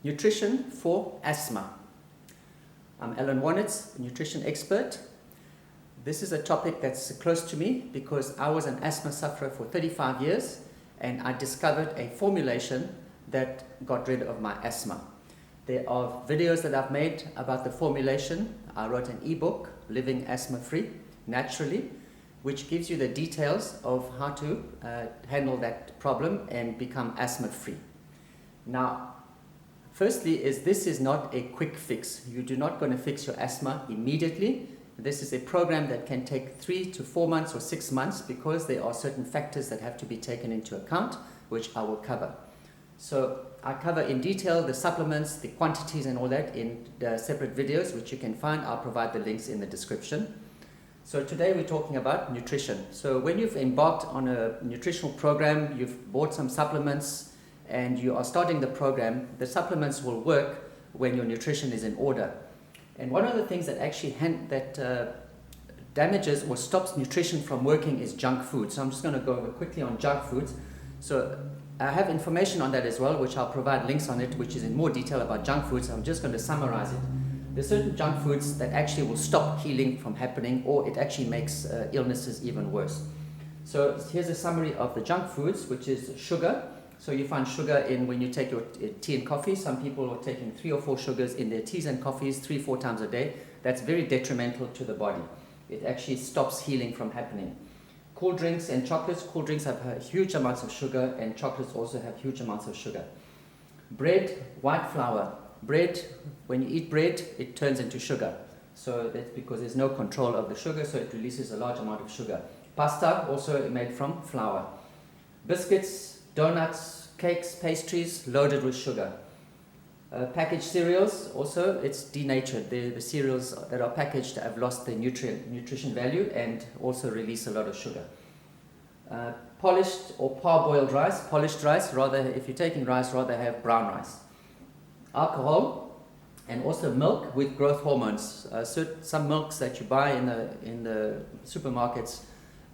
Nutrition for asthma. I'm Alan Wonitz, nutrition expert. This is a topic that's close to me because I was an asthma sufferer for 35 years and I discovered a formulation that got rid of my asthma. There are videos that I've made about the formulation. I wrote an ebook, Living Asthma Free Naturally, which gives you the details of how to handle that problem and become asthma free. Now, firstly, this is not a quick fix. You're not going to fix your asthma immediately. This is a program that can take 3 to 4 months or 6 months because there are certain factors that have to be taken into account, which I will cover. So I cover in detail the supplements, the quantities and all that in the separate videos, which you can find. I'll provide the links in the description. So today we're talking about nutrition. So when you've embarked on a nutritional program, you've bought some supplements, and you are starting the program, the supplements will work when your nutrition is in order. And one of the things that actually damages or stops nutrition from working is junk food. So I'm just going to go over quickly on junk foods. So I have information on that as well, which I'll provide links on it, which is in more detail about junk foods. I'm just going to summarize it. There's certain junk foods that actually will stop healing from happening, or it actually makes illnesses even worse. So here's a summary of the junk foods, which is sugar. So you find sugar in when you take your tea and coffee. Some people are taking 3 or 4 sugars in their teas and coffees 3-4 times a day. That's very detrimental to the body. It actually stops healing from happening. Cool drinks and chocolates. Cool drinks have huge amounts of sugar, and chocolates also have huge amounts of sugar. Bread, white flour. Bread, when you eat bread, it turns into sugar. So that's because there's no control of the sugar, so it releases a large amount of sugar. Pasta, also made from flour. Biscuits, donuts, cakes, pastries, loaded with sugar. Packaged cereals, also it's denatured. The cereals that are packaged have lost their nutrition value and also release a lot of sugar. Polished or parboiled rice, polished rice, rather if you're taking rice, rather have brown rice. Alcohol, and also milk with growth hormones. Some milks that you buy in the supermarkets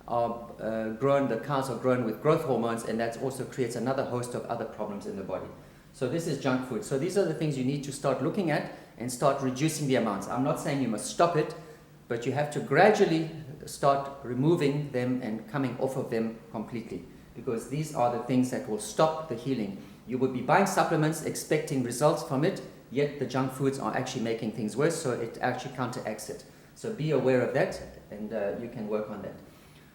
are the cows are grown with growth hormones, and that also creates another host of other problems in the body. So this is junk food. So these are the things you need to start looking at and start reducing the amounts. I'm not saying you must stop it, but you have to gradually start removing them and coming off of them completely, because these are the things that will stop the healing. You would be buying supplements expecting results from it, yet the junk foods are actually making things worse, so it actually counteracts it. So be aware of that, and you can work on that.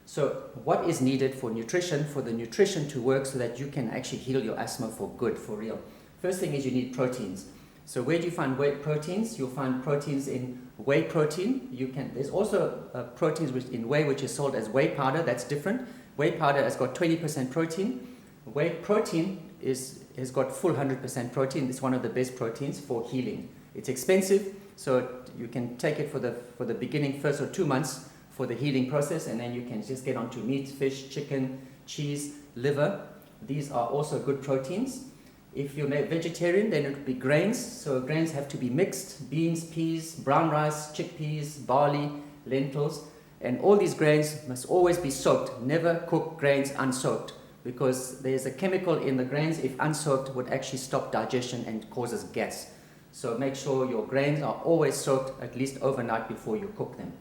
So what is needed for the nutrition to work so that you can actually heal your asthma for good, for real? First thing is you need proteins. So where do you find whey proteins? You'll find proteins in whey protein. There's also proteins in whey which is sold as whey powder. That's different. Whey powder has got 20% protein. Whey protein has got full 100% protein. It's one of the best proteins for healing. It's expensive, so you can take it for the beginning, first or 2 months, for the healing process, and then you can just get onto meat, fish, chicken, cheese, liver. These are also good proteins. If you're vegetarian, then it would be grains. So grains have to be mixed: beans, peas, brown rice, chickpeas, barley, lentils. And all these grains must always be soaked. Never cook grains unsoaked, because there's a chemical in the grains, if unsoaked, would actually stop digestion and causes gas. So make sure your grains are always soaked at least overnight before you cook them.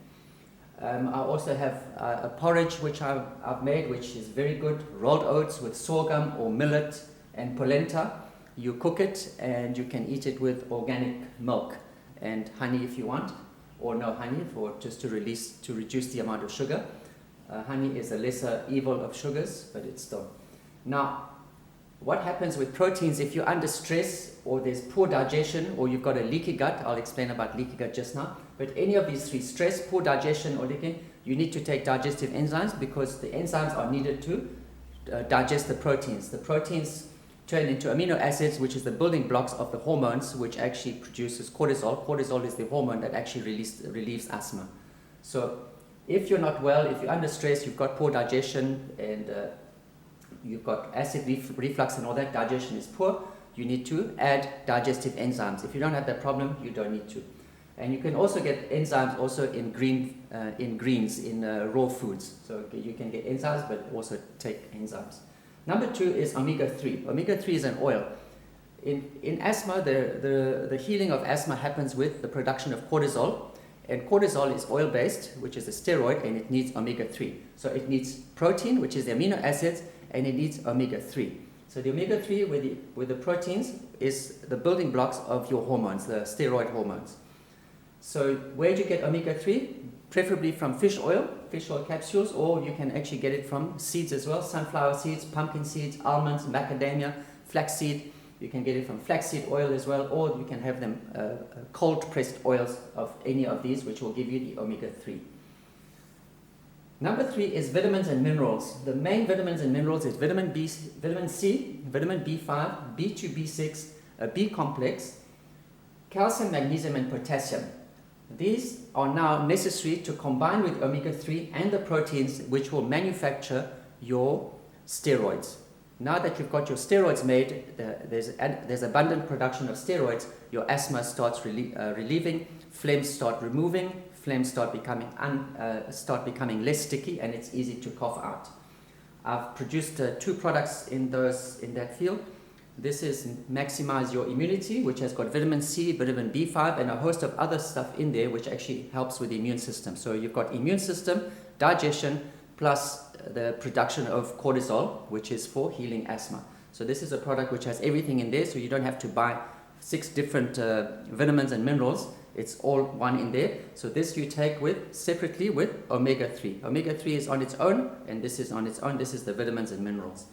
I also have a porridge which I've made, which is very good. Rolled oats with sorghum or millet and polenta. You cook it and you can eat it with organic milk and honey if you want, or no honey, to reduce the amount of sugar. Honey is a lesser evil of sugars, but it's still. Now, what happens with proteins if you're under stress, or there's poor digestion, or you've got a leaky gut? I'll explain about leaky gut just now. But any of these 3, stress, poor digestion, or leaking, you need to take digestive enzymes, because the enzymes are needed to digest the proteins. The proteins turn into amino acids, which is the building blocks of the hormones, which actually produces cortisol. Cortisol is the hormone that actually relieves asthma. So if you're not well, if you're under stress, you've got poor digestion, and you've got acid reflux and all that, digestion is poor, you need to add digestive enzymes. If you don't have that problem, you don't need to. And you can also get enzymes also in greens, in raw foods. So you can get enzymes, but also take enzymes. Number 2 is omega-3. Omega-3 is an oil. In asthma, the healing of asthma happens with the production of cortisol. And cortisol is oil-based, which is a steroid, and it needs omega-3. So it needs protein, which is the amino acids, and it needs omega-3. So the omega-3 with the proteins is the building blocks of your hormones, the steroid hormones. So where do you get omega-3? Preferably from fish oil capsules, or you can actually get it from seeds as well, sunflower seeds, pumpkin seeds, almonds, macadamia, flaxseed. You can get it from flaxseed oil as well, or you can have them cold pressed oils of any of these, which will give you the omega-3. Number 3 is vitamins and minerals. The main vitamins and minerals is vitamin C, vitamin B5, B2, B6, a B complex, calcium, magnesium, and potassium. These are now necessary to combine with omega-3 and the proteins which will manufacture your steroids. Now that you've got your steroids made, there's abundant production of steroids, your asthma starts relieving, flames start removing, flames start becoming less sticky, and it's easy to cough out. I've produced 2 products in that field. This is Maximize Your Immunity, which has got vitamin C, vitamin B5, and a host of other stuff in there which actually helps with the immune system. So you've got immune system, digestion, plus the production of cortisol, which is for healing asthma. So this is a product which has everything in there, so you don't have to buy 6 different vitamins and minerals. It's all one in there. So this you take separately with omega-3. Omega-3 is on its own, and this is on its own. This is the vitamins and minerals.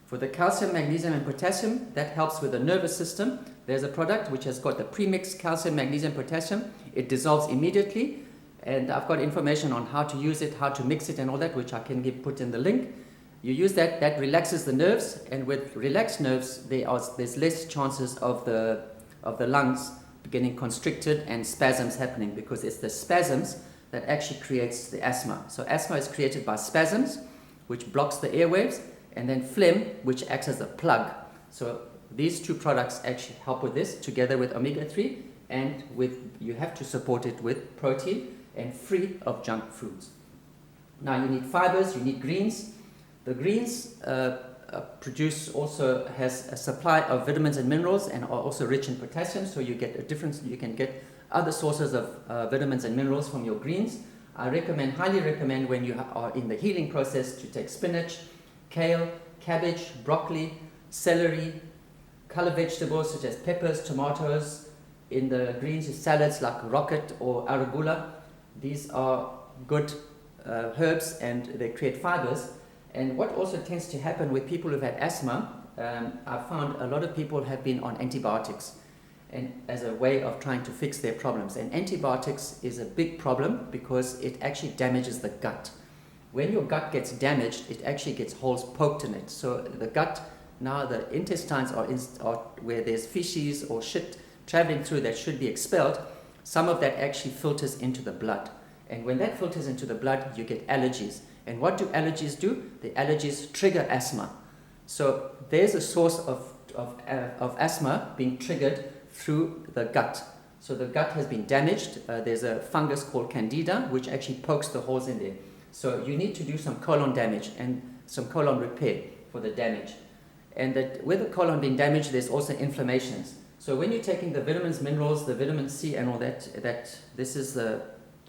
For the calcium, magnesium, and potassium, that helps with the nervous system. There's a product which has got the premixed calcium, magnesium, potassium. It dissolves immediately, and I've got information on how to use it, how to mix it, and all that, which I can put in the link. You use that, that relaxes the nerves, and with relaxed nerves, there's less chances of the lungs getting constricted and spasms happening, because it's the spasms that actually creates the asthma. So asthma is created by spasms, which blocks the airwaves, and then phlegm, which acts as a plug. So these 2 products actually help with this, together with omega-3, and you have to support it with protein and free of junk foods. Now you need fibers, you need greens. The greens has a supply of vitamins and minerals, and are also rich in potassium, so you get a difference. You can get other sources of vitamins and minerals from your greens. I highly recommend when you are in the healing process to take spinach, kale, cabbage, broccoli, celery, color vegetables such as peppers, tomatoes. In the greens, salads like rocket or arugula. These are good herbs, and they create fibers. And what also tends to happen with people who've had asthma, I've found a lot of people have been on antibiotics, and as a way of trying to fix their problems. And antibiotics is a big problem because it actually damages the gut. When your gut gets damaged, it actually gets holes poked in it. So the gut, now the intestines are where there's feces or shit traveling through that should be expelled. Some of that actually filters into the blood. And when that filters into the blood, you get allergies. And what do allergies do? The allergies trigger asthma. So there's a source of asthma being triggered through the gut. So the gut has been damaged. There's a fungus called Candida, which actually pokes the holes in there. So you need to do some colon damage and some colon repair for the damage. And that with the colon being damaged, there's also inflammations. So when you're taking the vitamins, minerals, the vitamin C and all that this is the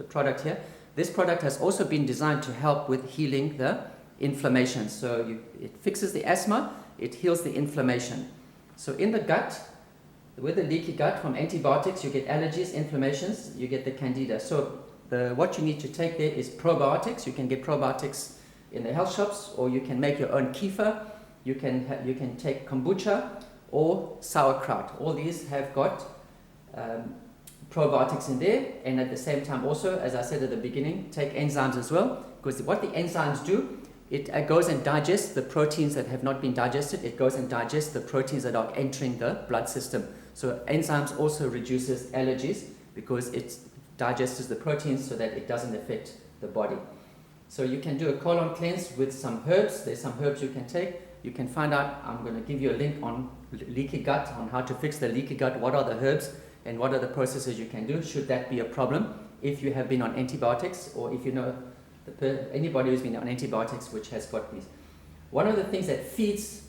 product here. This product has also been designed to help with healing the inflammation. So it fixes the asthma, it heals the inflammation. So in the gut, with the leaky gut from antibiotics, you get allergies, inflammations, you get the Candida. So what you need to take there is probiotics. You can get probiotics in the health shops, or you can make your own kefir. You can take kombucha or sauerkraut. All these have got probiotics in there, and at the same time also, as I said at the beginning, take enzymes as well, because what the enzymes do, it goes and digests the proteins that have not been digested. It goes and digests the proteins that are entering the blood system. So enzymes also reduces allergies because it digests the proteins so that it doesn't affect the body. So you can do a colon cleanse with some herbs. There's some herbs you can take. You can find out, I'm going to give you a link on leaky gut, on how to fix the leaky gut, what are the herbs and what are the processes you can do should that be a problem if you have been on antibiotics, or if you know anybody who's been on antibiotics which has got these. One of the things that feeds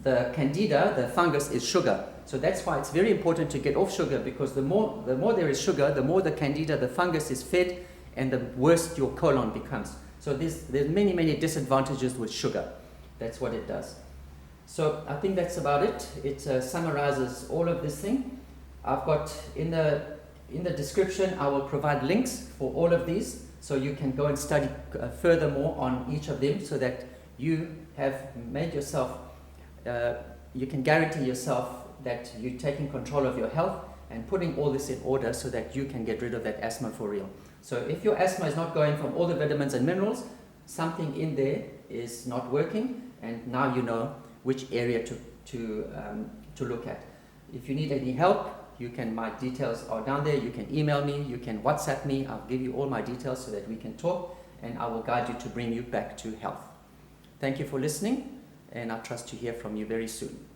the candida, the fungus, is sugar. So that's why it's very important to get off sugar, because the more there is sugar, the more the candida, the fungus, is fed, and the worse your colon becomes. So there's many disadvantages with sugar. That's what it does. So I think that's about it. It summarizes all of this thing. I've got in the description, I will provide links for all of these, so you can go and study furthermore on each of them, so that you have made yourself, you can guarantee yourself that you're taking control of your health and putting all this in order, so that you can get rid of that asthma for real. So if your asthma is not going from all the vitamins and minerals, something in there is not working, and now you know which area to look at. If you need any help, my details are down there. You can email me, you can WhatsApp me. I'll give you all my details so that we can talk, and I will guide you to bring you back to health. Thank you for listening, and I trust to hear from you very soon.